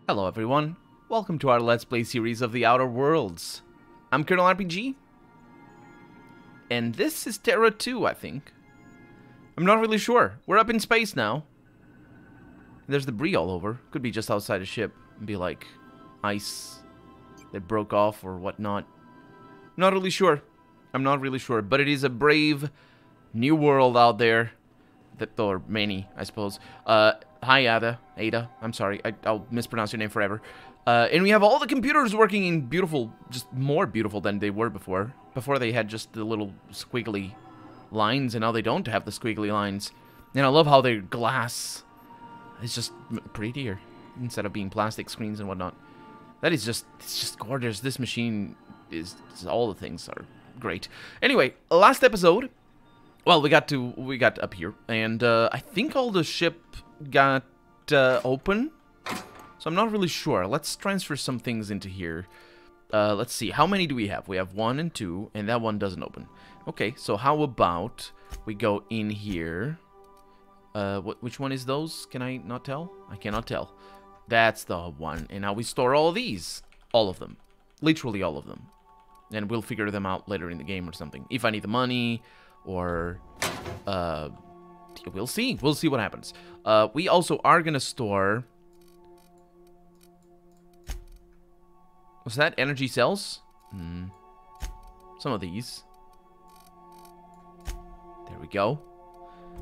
Hello everyone, welcome to our Let's Play series of The Outer Worlds. I'm Colonel RPG, and this is Terra 2, I think. I'm not really sure. We're up in space now. There's debris all over. Could be just outside the ship. Be like ice that broke off or whatnot. Not really sure. I'm not really sure, but it is a brave new world out there. Or many, I suppose. Hi, Ada. I'm sorry. I'll mispronounce your name forever. And we have all the computers working in beautiful, just more beautiful than they were before. Before they had just the little squiggly lines, and now they don't have the squiggly lines. And I love how they're glass. It's just prettier instead of being plastic screens and whatnot. That is just, it's just gorgeous. This machine is, all the things are great. Anyway, last episode. Well, we got up here, and I think all the ship got open, so I'm not really sure. Let's transfer some things into here. Let's see, how many do we have? We have 1 and 2, and that one doesn't open. Okay, so how about we go in here? Which one is those? Can I not tell? I cannot tell. That's the one, and now we store all of these. All of them. Literally all of them. And we'll figure them out later in the game or something. If I need the money... Or, we'll see. We'll see what happens. We also are gonna store... Was that energy cells? Some of these. There we go.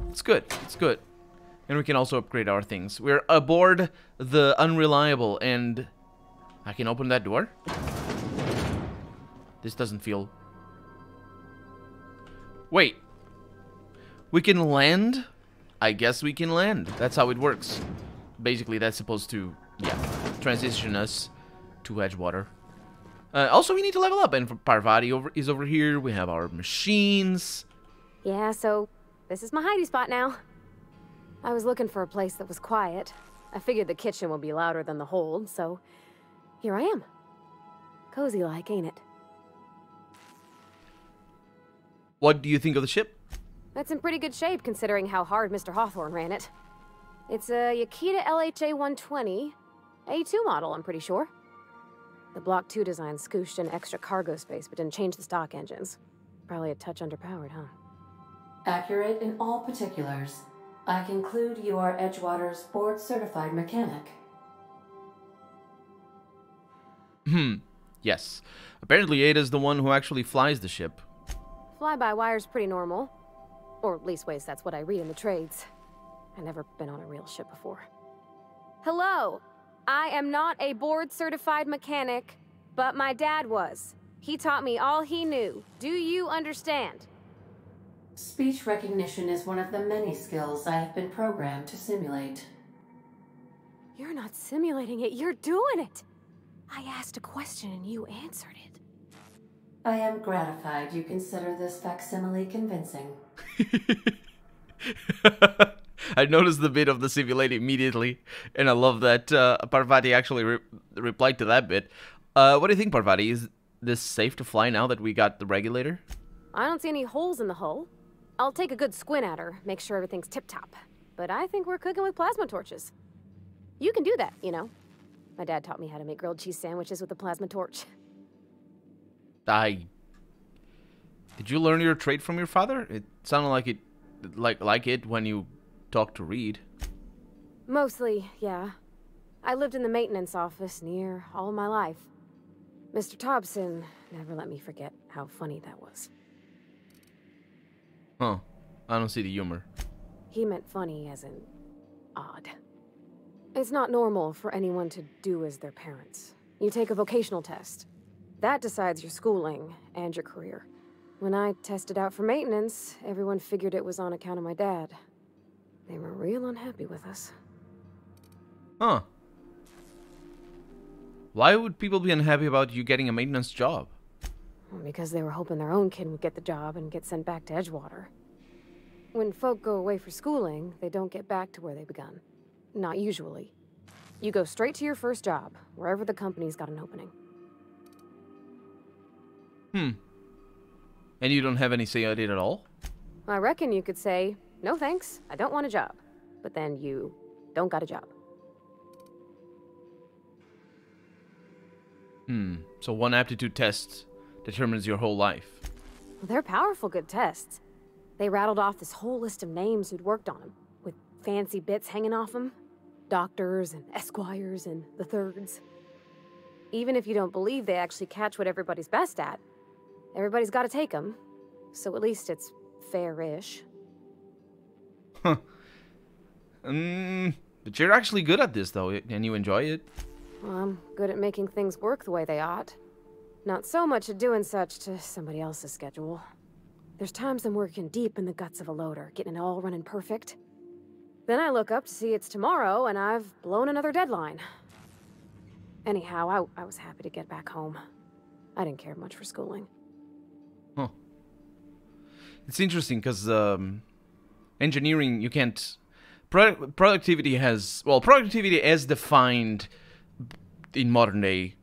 It's good. It's good. And we can also upgrade our things. We're aboard the Unreliable, and... I can open that door? This doesn't feel... Wait. We can land? I guess we can land. That's how it works. Basically, that's supposed to, yeah, transition us to Edgewater. Also, we need to level up, and Parvati is over here. We have our machines. Yeah, so this is my hidey spot now. I was looking for a place that was quiet. I figured the kitchen would be louder than the hold, so here I am. Cozy like, ain't it? What do you think of the ship? It's in pretty good shape, considering how hard Mr. Hawthorne ran it. It's a Yakita LHA 120, A2 model, I'm pretty sure. The Block 2 design scooshed in extra cargo space, but didn't change the stock engines. Probably a touch underpowered, huh? Accurate in all particulars. I conclude you are Edgewater's board-certified mechanic. Yes. Apparently Ada's the one who actually flies the ship. Fly-by-wire's pretty normal. Or leastways, that's what I read in the trades. I've never been on a real ship before. Hello! I am not a board-certified mechanic, but my dad was. He taught me all he knew. Do you understand? Speech recognition is one of the many skills I have been programmed to simulate. You're not simulating it, you're doing it! I asked a question and you answered it. I am gratified you consider this facsimile convincing. I noticed the bit of the simulate immediately, and I love that Parvati actually replied to that bit. What do you think, Parvati? Is this safe to fly now that we got the regulator? I don't see any holes in the hull. I'll take a good squint at her, make sure everything's tip-top. But I think we're cooking with plasma torches. You can do that, you know. My dad taught me how to make grilled cheese sandwiches with a plasma torch. Did you learn your trade from your father? It sounded like it, like it when you talked to Reed. Mostly, yeah. I lived in the maintenance office near all my life. Mr. Thompson never let me forget how funny that was. Huh. I don't see the humor. He meant funny as in odd. It's not normal for anyone to do as their parents. You take a vocational test. That decides your schooling and your career. When I tested out for maintenance, everyone figured it was on account of my dad. They were real unhappy with us. Huh. Why would people be unhappy about you getting a maintenance job? Well, because they were hoping their own kid would get the job and get sent back to Edgewater. When folk go away for schooling, they don't get back to where they begun. Not usually. You go straight to your first job, wherever the company's got an opening. And you don't have any say at it at all? I reckon you could say, no thanks, I don't want a job. But then you don't got a job. So one aptitude test determines your whole life. They're powerful good tests. They rattled off this whole list of names who'd worked on them, with fancy bits hanging off them. Doctors and esquires and the thirds. Even if you don't believe they actually catch what everybody's best at, everybody's got to take them. So at least it's fair-ish. Huh. But you're actually good at this, though, and you enjoy it. Well, I'm good at making things work the way they ought. Not so much at doing such to somebody else's schedule. There's times I'm working deep in the guts of a loader, getting it all running perfect. Then I look up to see it's tomorrow, and I've blown another deadline. Anyhow, I was happy to get back home. I didn't care much for schooling. Huh. It's interesting, because engineering, you can't... Productivity has... Well, productivity as defined in modern-day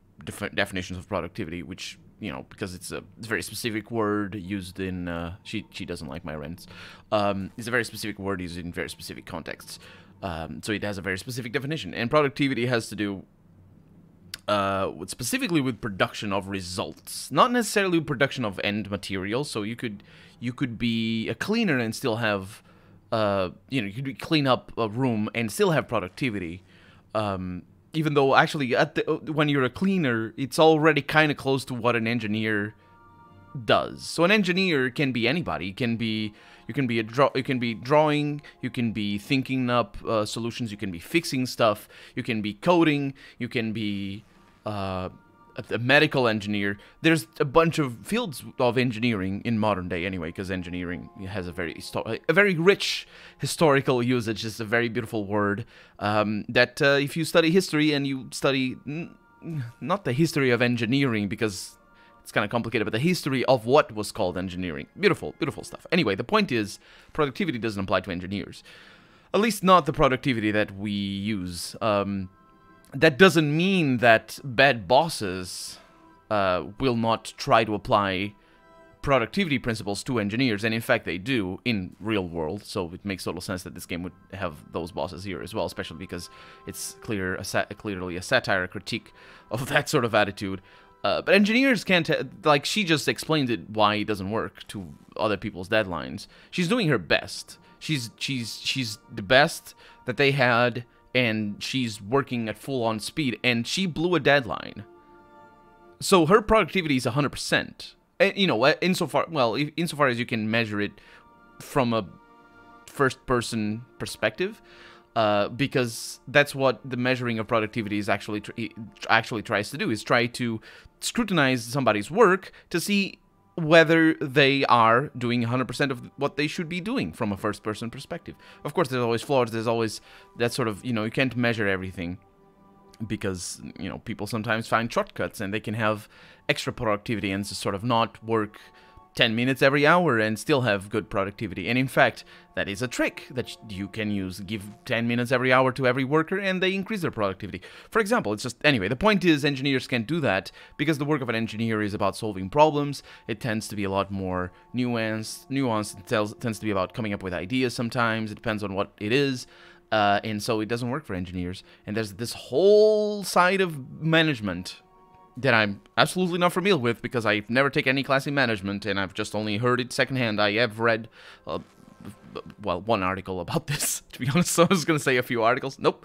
definitions of productivity, which, you know, because it's a very specific word used in... She doesn't like my rants. It's a very specific word used in very specific contexts. So it has a very specific definition. And productivity has to do specifically with production of results, not necessarily production of end material. So you could be a cleaner and still have, you could clean up a room and still have productivity. Even though actually when you're a cleaner, it's already kind of close to what an engineer does. So an engineer can be anybody. You can be drawing, you can be thinking up solutions, you can be fixing stuff, you can be coding, you can be a medical engineer. There's a bunch of fields of engineering in modern day anyway, because engineering has a very rich historical usage. It's a very beautiful word that if you study history and you study not the history of engineering, because it's kind of complicated, but the history of what was called engineering. Beautiful, beautiful stuff. Anyway, the point is, productivity doesn't apply to engineers. At least not the productivity that we use. That doesn't mean that bad bosses will not try to apply productivity principles to engineers, and in fact they do in real world, so it makes total sense that this game would have those bosses here as well, especially because it's clearly a satire, a critique of that sort of attitude. But engineers can't, like, she just explained it why it doesn't work to other people's deadlines. She's doing her best. She's the best that they had, and she's working at full-on speed, and she blew a deadline. So her productivity is 100%. And, you know, insofar as you can measure it from a first-person perspective, because that's what the measuring of productivity is actually tries to do, is try to scrutinize somebody's work to see whether they are doing 100% of what they should be doing from a first-person perspective. Of course, there's always flaws, there's always that sort of, you can't measure everything, because, people sometimes find shortcuts, and they can have extra productivity and sort of not work 10 minutes every hour and still have good productivity. And in fact, that is a trick that you can use. Give 10 minutes every hour to every worker and they increase their productivity. For example, anyway, the point is engineers can't do that because the work of an engineer is about solving problems. It tends to be a lot more nuanced. It tends to be about coming up with ideas sometimes. It depends on what it is. And so it doesn't work for engineers. And there's this whole side of management that I'm absolutely not familiar with, because I've never taken any class in management, and I've just only heard it secondhand. I have read, one article about this, to be honest, so I was going to say a few articles. Nope.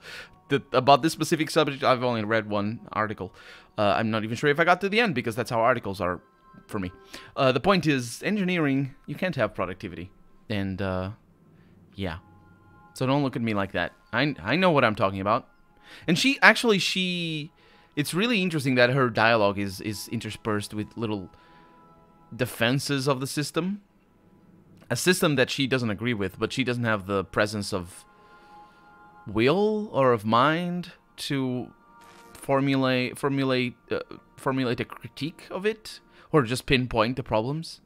About this specific subject, I've only read one article. I'm not even sure if I got to the end, because that's how articles are for me. The point is, engineering, you can't have productivity. And, yeah. So don't look at me like that. I know what I'm talking about. And it's really interesting that her dialogue is interspersed with little defenses of the system. A system that she doesn't agree with, but she doesn't have the presence of will or of mind to formulate a critique of it, or just pinpoint the problems.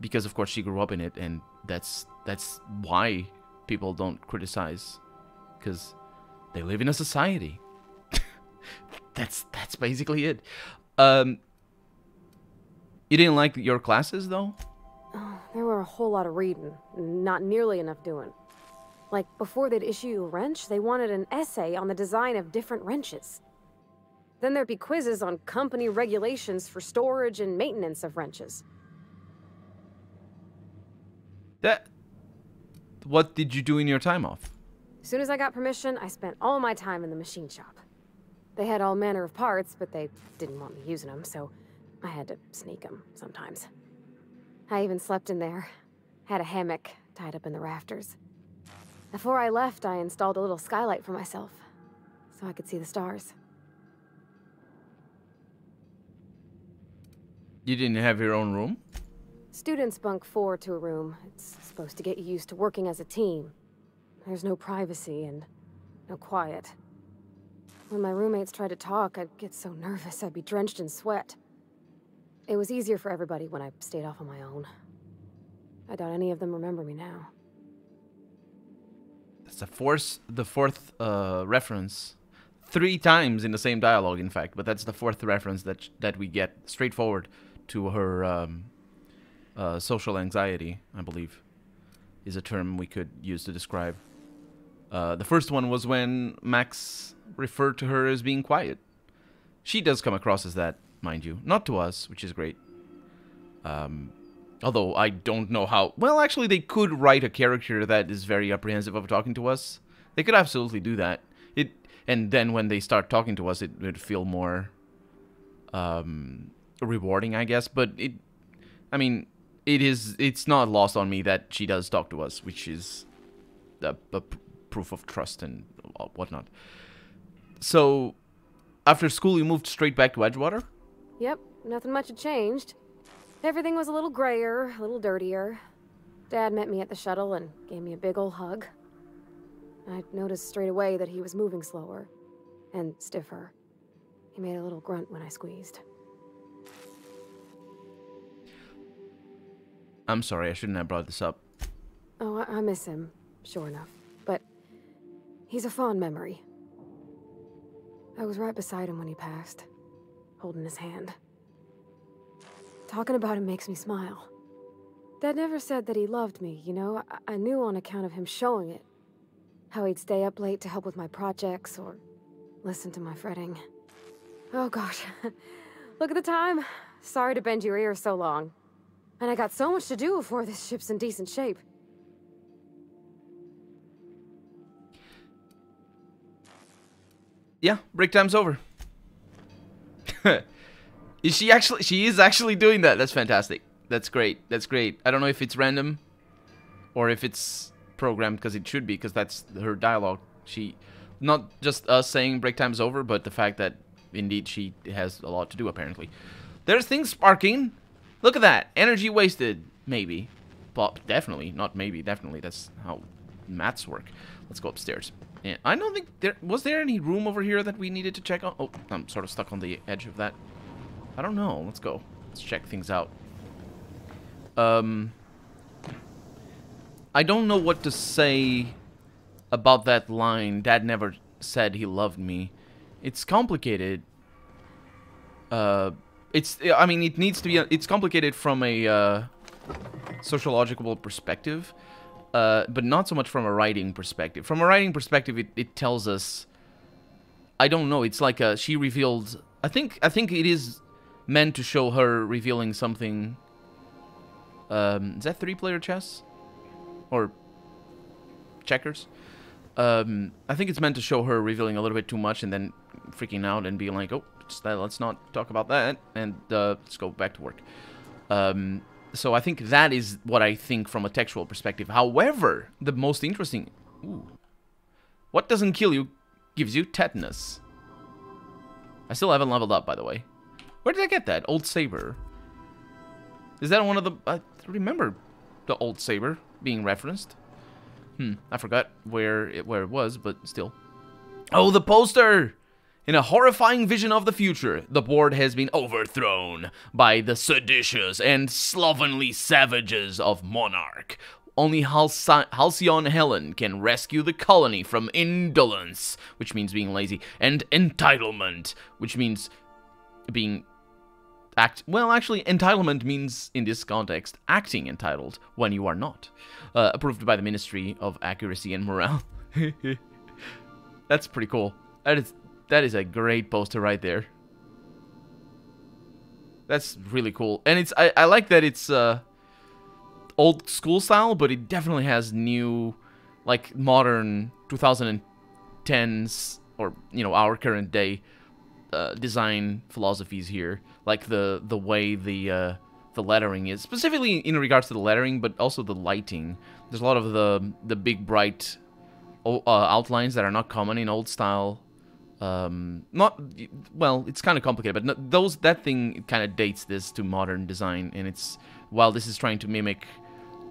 Because of course she grew up in it, and that's why people don't criticize, because they live in a society. That's basically it. You didn't like your classes, though? Oh, there were a whole lot of reading, not nearly enough doing. Like, before they'd issue you a wrench, they wanted an essay on the design of different wrenches. Then there'd be quizzes on company regulations for storage and maintenance of wrenches. What did you do in your time off? As soon as I got permission, I spent all my time in the machine shop. They had all manner of parts, but they didn't want me using them, so I had to sneak them sometimes. I even slept in there. Had a hammock tied up in the rafters. Before I left, I installed a little skylight for myself, so I could see the stars. You didn't have your own room? Students bunk 4 to a room. It's supposed to get you used to working as a team. There's no privacy and no quiet. When my roommates tried to talk, I'd get so nervous I'd be drenched in sweat. It was easier for everybody when I stayed off on my own. I doubt any of them remember me now. That's the fourth reference. 3 times in the same dialogue, in fact, but that's the 4th reference that we get straightforward to her social anxiety, I believe, is a term we could use to describe. The first one was when Max referred to her as being quiet. She does come across as that, mind you. Not to us, which is great. Although I don't know how... Well, actually, they could write a character that is very apprehensive of talking to us. They could absolutely do that. And then when they start talking to us, it would feel more rewarding, I guess. But it's not lost on me that she does talk to us, which is a proof of trust and whatnot. So, after school, you moved straight back to Edgewater? Yep, nothing much had changed. Everything was a little grayer, a little dirtier. Dad met me at the shuttle and gave me a big ol' hug. I noticed straight away that he was moving slower and stiffer. He made a little grunt when I squeezed. I'm sorry, I shouldn't have brought this up. Oh, I miss him, sure enough. But he's a fond memory. I was right beside him when he passed, holding his hand. Talking about him makes me smile. Dad never said that he loved me, you know? I knew on account of him showing it. How he'd stay up late to help with my projects or listen to my fretting. Oh gosh, look at the time. Sorry to bend your ear so long. And I got so much to do before this ship's in decent shape. Yeah, break time's over. She is actually doing that. That's fantastic. That's great. That's great. I don't know if it's random or if it's programmed, because it should be, because that's her dialogue. She, not just us saying break time's over, but the fact that indeed she has a lot to do, apparently. There's things sparking. Look at that. Energy wasted. Maybe. But definitely. Not maybe. Definitely. That's how maths work. Let's go upstairs. And I don't think there... Was there any room over here that we needed to check on? Oh, I'm sort of stuck on the edge of that. I don't know. Let's go. Let's check things out. I don't know what to say about that line. Dad never said he loved me. It's complicated. I mean, it needs to be... It's complicated from a sociological perspective. But not so much from a writing perspective. From a writing perspective, it tells us... I don't know. It's like she revealed... I think it is meant to show her revealing something... is that 3-player chess? Or checkers? I think it's meant to show her revealing a little bit too much and then freaking out and being like, oh, let's not talk about that, and let's go back to work. So I think that is what I think from a textual perspective. However, the most interesting... Ooh. What doesn't kill you gives you tetanus. I still haven't leveled up, by the way. Where did I get that? Old Saber. Is that one of the... I remember the Old Saber being referenced. I forgot where it was, but still. Oh, the poster! In a horrifying vision of the future, the board has been overthrown by the seditious and slovenly savages of Monarch. Only Halcyon Helen can rescue the colony from indolence, which means being lazy, and entitlement, which means being... Well, actually, entitlement means, in this context, acting entitled when you are not. Approved by the Ministry of Accuracy and Morale. That's pretty cool. That is That is a great poster right there. That's really cool. And it's I like that it's old school style, but it definitely has new, like, modern 2010s, or, you know, our current day design philosophies here. Like the way the lettering is, specifically in regards to the lettering, but also the lighting. There's a lot of the big bright outlines that are not common in old style. Not well, it's kind of complicated, but that thing kind of dates this to modern design, and it's, while this is trying to mimic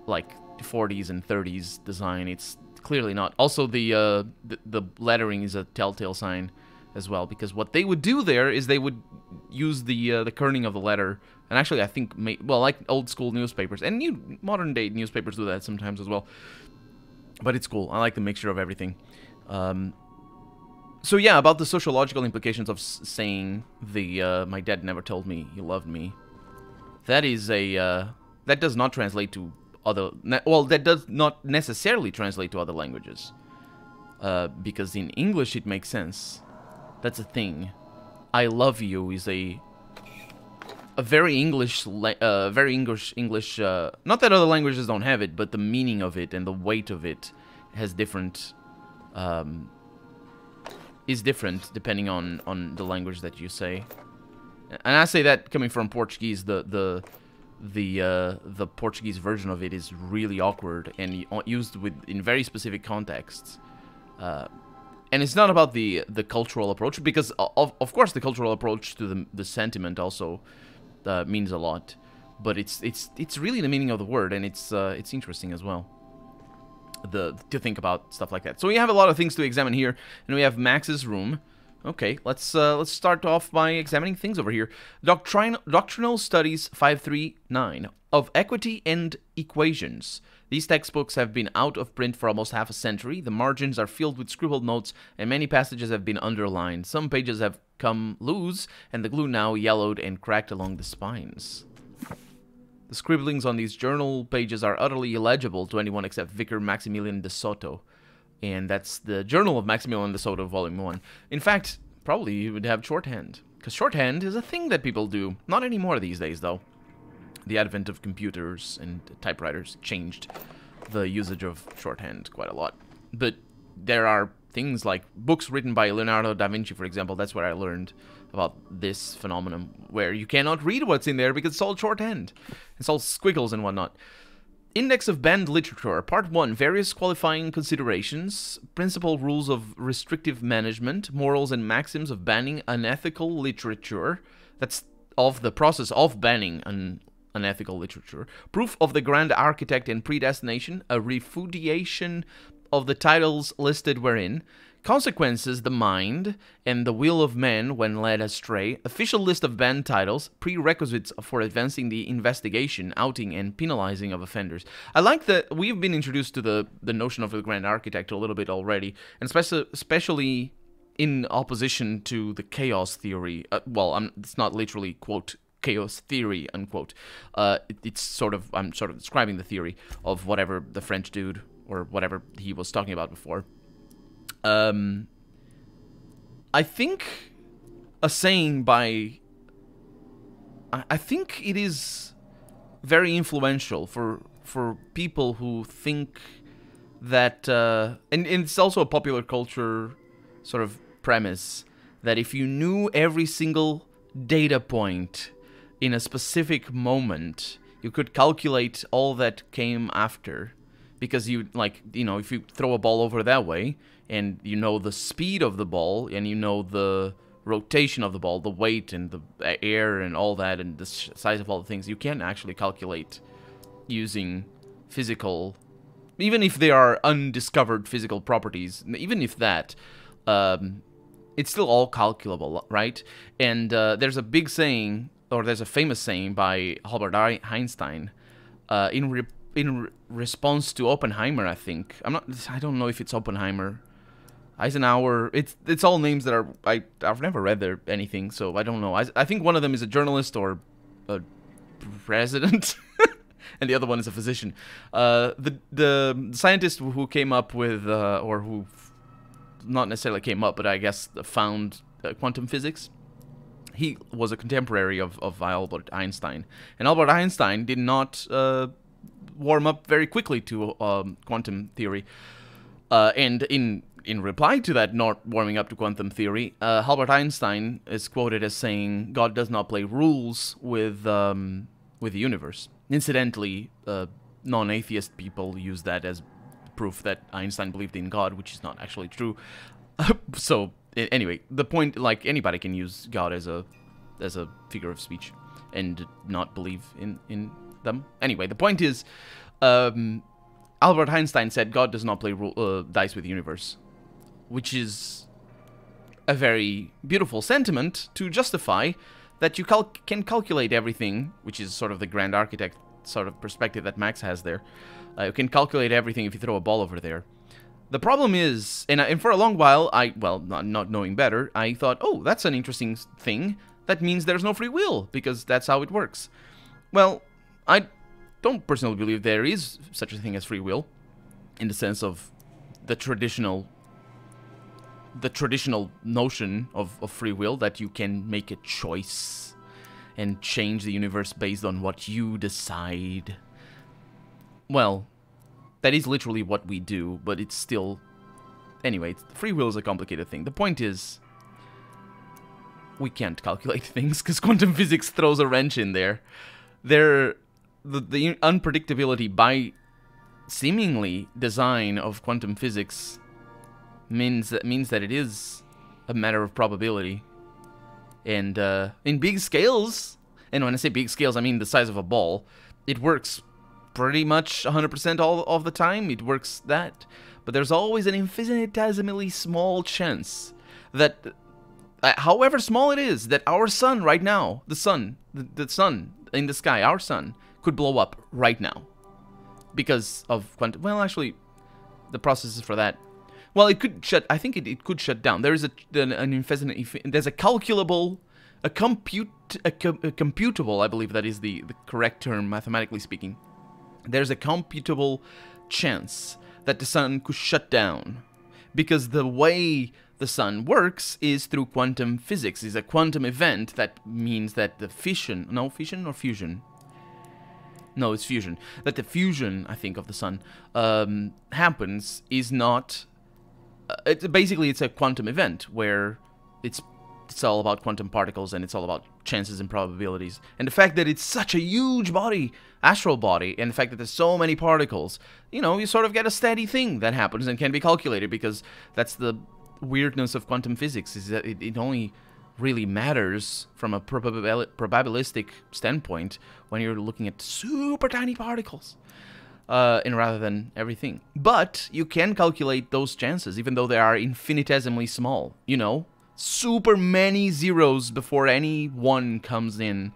like 40s and 30s design, it's clearly not. Also, the lettering is a telltale sign as well, because what they would do there is they would use the kerning of the letter, and actually I think, well, like old school newspapers and modern day newspapers do that sometimes as well. But it's cool. I like the mixture of everything. So yeah, about the sociological implications of saying my dad never told me he loved me. That is that does not translate to other, well, that does not necessarily translate to other languages. Because in English it makes sense. That's a thing. I love you is a very English, not that other languages don't have it, but the meaning of it and the weight of it has different, is different depending on the language that you say. And I say that coming from Portuguese, the Portuguese version of it is really awkward and used in very specific contexts. And it's not about the cultural approach, because of course the cultural approach to the sentiment also means a lot, but it's really the meaning of the word, and it's interesting as well to think about stuff like that. So we have a lot of things to examine here, and we have Max's room. Okay, let's start off by examining things over here. Doctrinal Studies 539 of Equity and Equations. These textbooks have been out of print for almost half a century. The margins are filled with scribbled notes, and many passages have been underlined. Some pages have come loose, and the glue now yellowed and cracked along the spines. The scribblings on these journal pages are utterly illegible to anyone except Vicar Maximilian de Soto. And that's the Journal of Maximilian de Soto, Volume 1. In fact, probably you would have shorthand, because shorthand is a thing that people do. Not anymore these days, though. The advent of computers and typewriters changed the usage of shorthand quite a lot. But there are things like books written by Leonardo da Vinci, for example. That's where I learned about this phenomenon, where you cannot read what's in there because it's all shorthand. It's all squiggles and whatnot. Index of Banned Literature, Part 1, Various Qualifying Considerations, Principal Rules of Restrictive Management, Morals and Maxims of Banning Unethical Literature. That's of the process of banning unethical literature. Proof of the Grand Architect and Predestination, a refutation of the titles listed wherein. Consequences, the mind, and the will of man when led astray. Official list of banned titles. Prerequisites for advancing the investigation, outing, and penalizing of offenders. I like that we've been introduced to the notion of the Grand Architect a little bit already, and especially in opposition to the chaos theory. It's not literally, quote, chaos theory, unquote. It's sort of, I'm sort of describing the theory of whatever the French dude, or whatever he was talking about before. I think a saying by... I think it is very influential for people who think that... and it's also a popular culture sort of premise, that if you knew every single data point in a specific moment, you could calculate all that came after. Because you, like, you know, if you throw a ball over that way, and you know the speed of the ball, and you know the rotation of the ball, the weight and the air and all that, and the size of all the things, you can actually calculate using physical, even if they are undiscovered physical properties, even if that, it's still all calculable, right? And there's a big saying, or there's a famous saying by Albert Einstein, in response to Oppenheimer, I think. I don't know if it's Oppenheimer. Eisenhower, it's all names that are, I've never read anything, so I don't know. I think one of them is a journalist or a president, and the other one is a physician. The scientist who came up with, or who not necessarily came up, but I guess found quantum physics. He was a contemporary of Albert Einstein, and Albert Einstein did not warm up very quickly to quantum theory. And in reply to that not warming up to quantum theory, Albert Einstein is quoted as saying, "God does not play rules with the universe." Incidentally, non-atheist people use that as proof that Einstein believed in God, which is not actually true. So anyway, the point, like, anybody can use God as a figure of speech and not believe in them. Anyway, the point is, Albert Einstein said God does not play dice with the universe, which is a very beautiful sentiment to justify that you can calculate everything, which is sort of the grand architect sort of perspective that Max has there. You can calculate everything if you throw a ball over there. The problem is, and for a long while, not knowing better, I thought, oh, that's an interesting thing. That means there's no free will, because that's how it works. Well, I don't personally believe there is such a thing as free will, in the sense of the traditional notion of free will, that you can make a choice and change the universe based on what you decide. Well, that is literally what we do, but it's still... Anyway, free will is a complicated thing. The point is, we can't calculate things, because quantum physics throws a wrench in there. The unpredictability by seemingly design of quantum physics means that it is a matter of probability. And in big scales, and when I say big scales, I mean the size of a ball, it works pretty much 100% all of the time. It works that. But there's always an infinitesimally small chance that, however small it is, that our sun right now, the sun in the sky, our sun, could blow up right now. Because of quantum... Well, actually, the processes for that... Well, it could shut... I think it could shut down. There is there's a calculable... computable, I believe that is the correct term, mathematically speaking. There's a computable chance that the sun could shut down. Because the way the sun works is through quantum physics. It's a quantum event that means that the fission... No, fission or fusion? No, it's fusion. That the fusion, I think, of the sun happens is not... basically, it's a quantum event where it's all about quantum particles and it's all about chances and probabilities. And the fact that it's such a huge body, astral body, and the fact that there's so many particles, you know, you sort of get a steady thing that happens and can be calculated, because that's the weirdness of quantum physics, is that it only really matters from a probabilistic standpoint when you're looking at super tiny particles. And rather than everything. But you can calculate those chances, even though they are infinitesimally small. You know, super many zeros before any one comes in.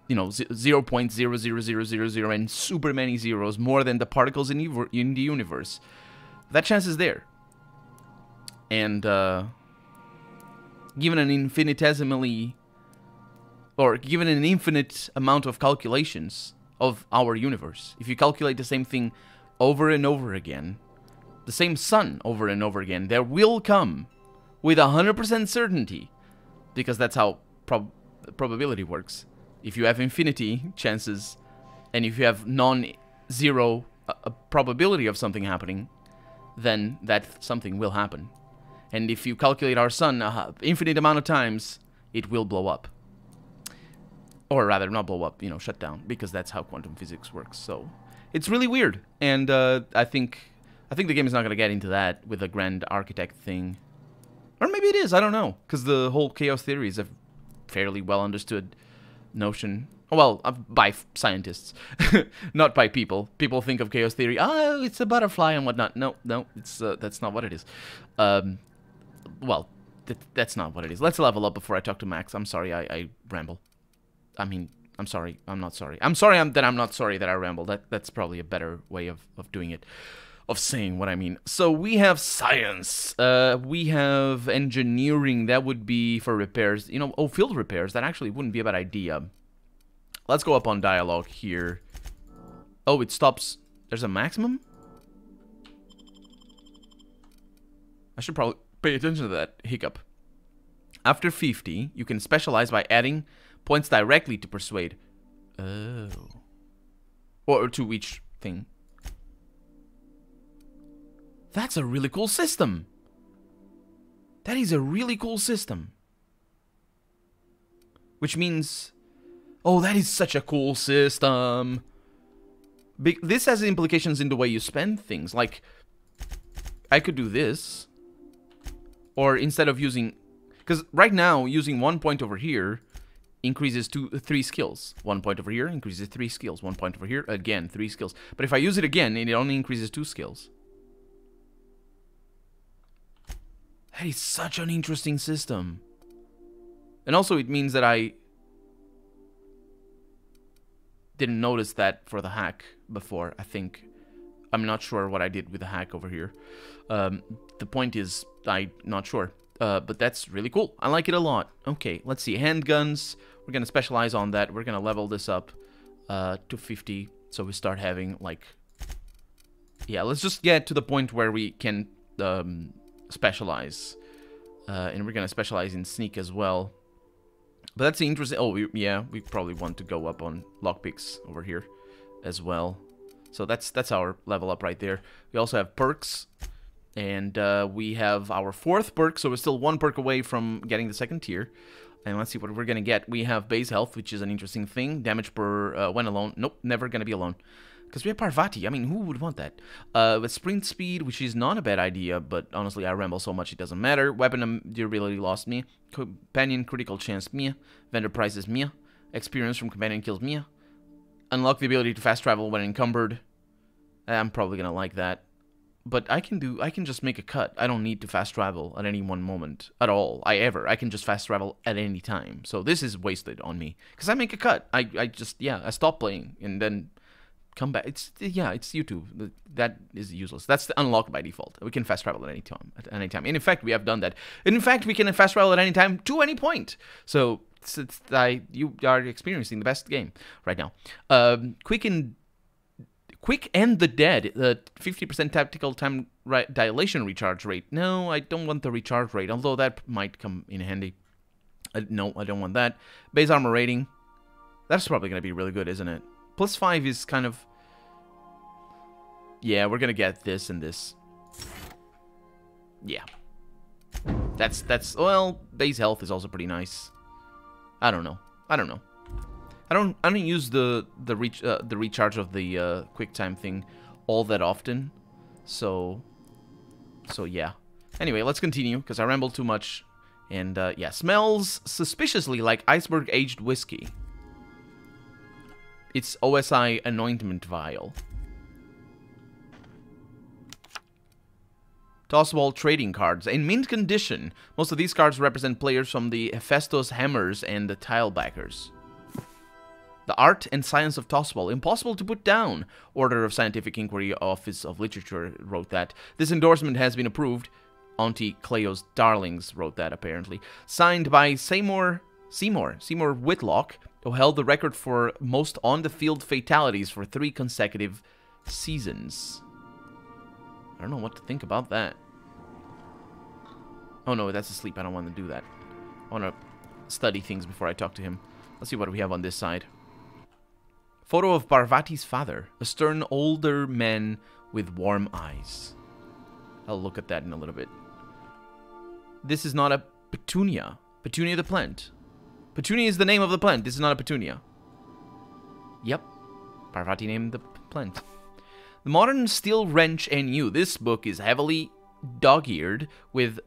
You know, 0.00000 and super many zeros, more than the particles in the universe. That chance is there. And given an infinitesimally, or given an infinite amount of calculations of our universe, if you calculate the same thing over and over again, the same sun over and over again, there will come with 100% certainty, because that's how probability works. If you have infinity chances, and if you have non-zero probability of something happening, then that something will happen. And if you calculate our sun infinite amount of times, it will blow up. Or rather, not blow up, you know, shut down, because that's how quantum physics works. So it's really weird, and I think the game is not going to get into that with a grand architect thing. Or maybe it is, I don't know, because the whole chaos theory is a fairly well understood notion. Well, by scientists, not by people. People think of chaos theory, oh, it's a butterfly and whatnot. No, it's that's not what it is. Well, that's not what it is. Let's level up before I talk to Max. I'm sorry, I ramble. I mean, I'm sorry, I'm not sorry. I'm sorry that I'm not sorry that I ramble. That's probably a better way of doing it, of saying what I mean. So we have science. We have engineering. That would be for repairs. You know, field repairs. That actually wouldn't be a bad idea. Let's go up on dialogue here. Oh, it stops. There's a maximum? I should probably pay attention to that hiccup. After 50, you can specialize by adding points directly to persuade. Oh. Or to each thing. That's a really cool system. That is a really cool system. Which means... Oh, that is such a cool system. This has implications in the way you spend things. Like, I could do this. Or instead of using... Because right now, using 1 point over here increases 3 skills. 1 point over here increases 3 skills. 1 point over here, again, 3 skills. But if I use it again, it only increases 2 skills. That is such an interesting system. And also it means that I didn't notice that for the hack before, I think. I'm not sure what I did with the hack over here. The point is, I'm not sure. But that's really cool. I like it a lot. Okay, let's see. Handguns. We're going to specialize on that. We're going to level this up to 50. So we start having, like... Yeah, let's just get to the point where we can specialize. And we're going to specialize in sneak as well. But that's interesting. Oh, we probably want to go up on lockpicks over here as well. So that's our level up right there. We also have perks. And we have our 4th perk, so we're still 1 perk away from getting the 2nd tier. And let's see what we're going to get. We have base health, which is an interesting thing. Damage per when alone. Nope, never going to be alone. Because we have Parvati. I mean, who would want that? With sprint speed, which is not a bad idea, but honestly, I ramble so much it doesn't matter. Weapon durability lost me. Companion critical chance me. Vendor prices me. Experience from companion kills me. Unlock the ability to fast travel when encumbered. I'm probably going to like that. But I can just make a cut. I don't need to fast travel at any one moment at all. I can just fast travel at any time. So this is wasted on me. Because I make a cut. I stop playing and then come back. It's YouTube. That is useless. That's unlocked by default. We can fast travel at any time. And in fact, we have done that. And in fact, we can fast travel at any time to any point. So you are experiencing the best game right now. Quick and the Dead, the 50% tactical time dilation recharge rate. No, I don't want the recharge rate, although that might come in handy. No, I don't want that. Base armor rating. That's probably going to be really good, isn't it? +5 is kind of... Yeah, we're going to get this and this. Yeah. That's well, base health is also pretty nice. I don't know. I don't use the recharge of the quick time thing all that often, so yeah. Anyway, let's continue because I rambled too much, and yeah, smells suspiciously like iceberg aged whiskey. It's OSI anointment vial. Tossball trading cards in mint condition. Most of these cards represent players from the Hephaestus Hammers and the Tilebackers. The Art and Science of Tossball, impossible to put down. Order of Scientific Inquiry Office of Literature wrote that. This endorsement has been approved. Auntie Cleo's Darlings wrote that, apparently. Signed by Seymour Whitlock, who held the record for most on-the-field fatalities for 3 consecutive seasons. I don't know what to think about that. Oh no, that's asleep. I don't want to do that. I want to study things before I talk to him. Let's see what we have on this side. Photo of Parvati's father, a stern older man with warm eyes. I'll look at that in a little bit. This is not a petunia. Petunia the plant. Petunia is the name of the plant. This is not a petunia. Yep. Parvati named the plant. The Modern Steel Wrench and You. This book is heavily dog-eared with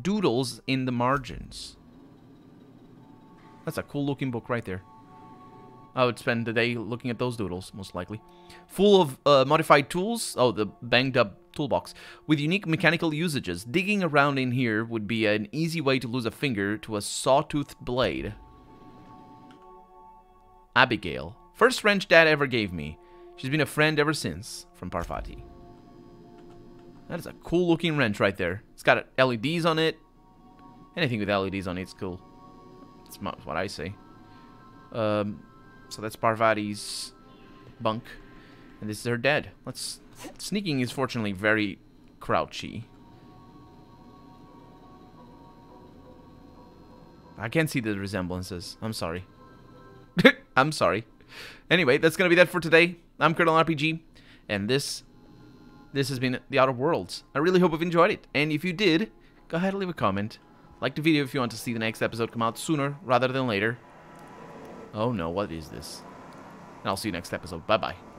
doodles in the margins. That's a cool looking book right there. I would spend the day looking at those doodles, most likely. Full of modified tools. Oh, the banged up toolbox. With unique mechanical usages. Digging around in here would be an easy way to lose a finger to a sawtoothed blade. Abigail. First wrench Dad ever gave me. She's been a friend ever since. From Parvati. That is a cool looking wrench right there. It's got LEDs on it. Anything with LEDs on it is cool. That's what I say. So that's Parvati's bunk. And this is her dad. Sneaking is fortunately very crouchy. I can't see the resemblances. I'm sorry. I'm sorry. Anyway, that's going to be that for today. I'm Colonel RPG, and this has been The Outer Worlds. I really hope you've enjoyed it, and if you did, go ahead and leave a comment. Like the video if you want to see the next episode come out sooner rather than later. Oh no, what is this? And I'll see you next episode. Bye-bye.